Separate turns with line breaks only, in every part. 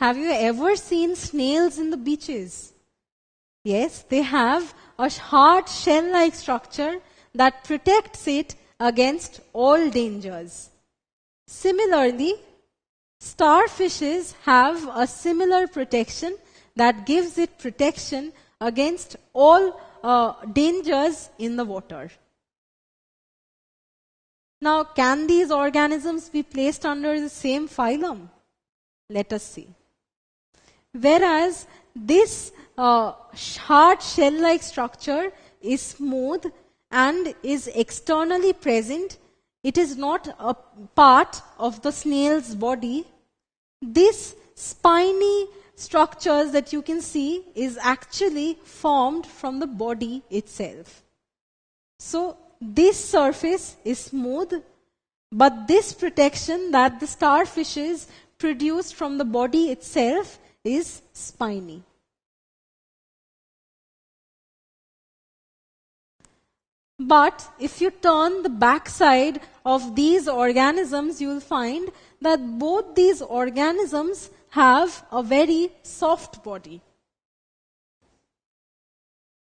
Have you ever seen snails in the beaches? Yes, they have a hard shell-like structure that protects it against all dangers. Similarly, starfishes have a similar protection that gives it protection against all dangers in the water. Now, can these organisms be placed under the same phylum? Let us see. Whereas this hard shell-like structure is smooth and is externally present, it is not a part of the snail's body. This spiny structures that you can see is actually formed from the body itself. So this surface is smooth, but this protection that the starfishes produce from the body itself is spiny. But if you turn the backside of these organisms, you will find that both these organisms have a very soft body.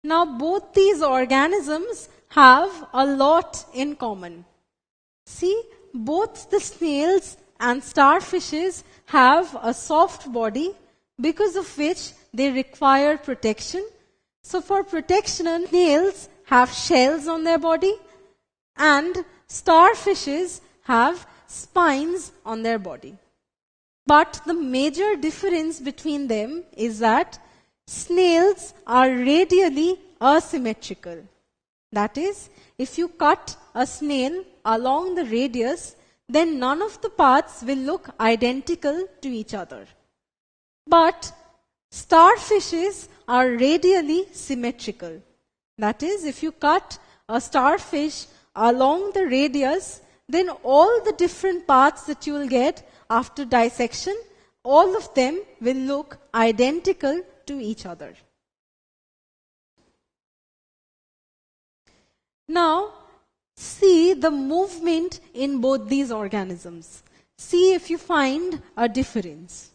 Now, both these organisms have a lot in common. See, both the snails and starfishes have a soft body, because of which they require protection. So for protection, snails have shells on their body, and starfishes have spines on their body. But the major difference between them is that snails are radially asymmetrical. That is, if you cut a snail along the radius, then none of the parts will look identical to each other. But starfishes are radially symmetrical. That is, if you cut a starfish along the radius, then all the different parts that you will get after dissection, all of them will look identical to each other. Now, see the movement in both these organisms. See if you find a difference.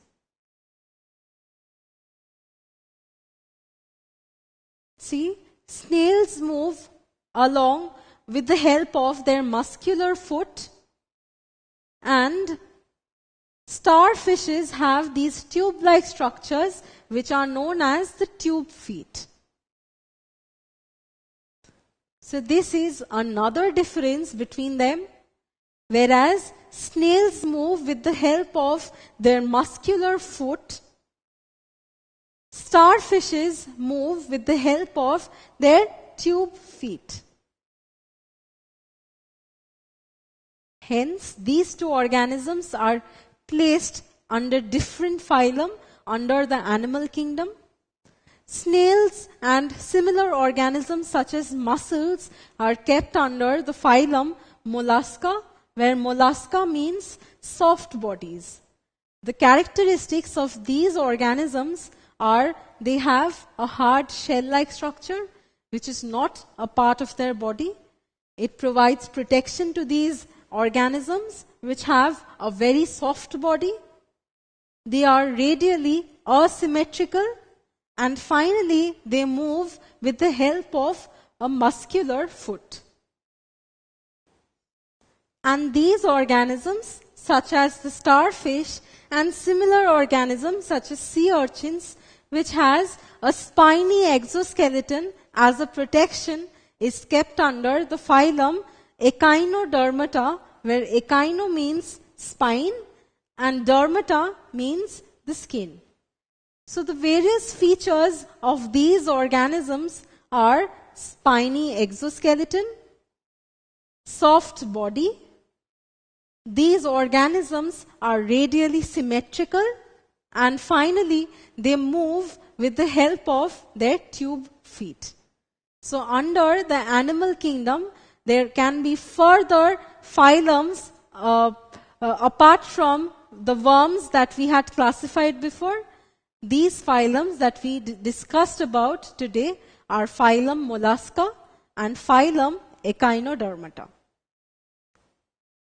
See, snails move along with the help of their muscular foot, and starfishes have these tube-like structures which are known as the tube feet. So this is another difference between them. Whereas snails move with the help of their muscular foot, starfishes move with the help of their tube feet. Hence, these two organisms are placed under different phylum under the animal kingdom. Snails and similar organisms such as mussels are kept under the phylum Mollusca, where Mollusca means soft bodies. The characteristics of these organisms are they have a hard shell-like structure, which is not a part of their body. It provides protection to these organisms which have a very soft body. They are radially asymmetrical, and finally they move with the help of a muscular foot. And these organisms, such as the starfish and similar organisms such as sea urchins, which has a spiny exoskeleton as a protection, is kept under the phylum Echinodermata, where echino means spine and dermata means the skin. So the various features of these organisms are spiny exoskeleton, soft body. These organisms are radially symmetrical, and finally they move with the help of their tube feet. So under the animal kingdom, there can be further phylums apart from the worms that we had classified before. These phylums that we discussed about today are phylum Mollusca and phylum Echinodermata.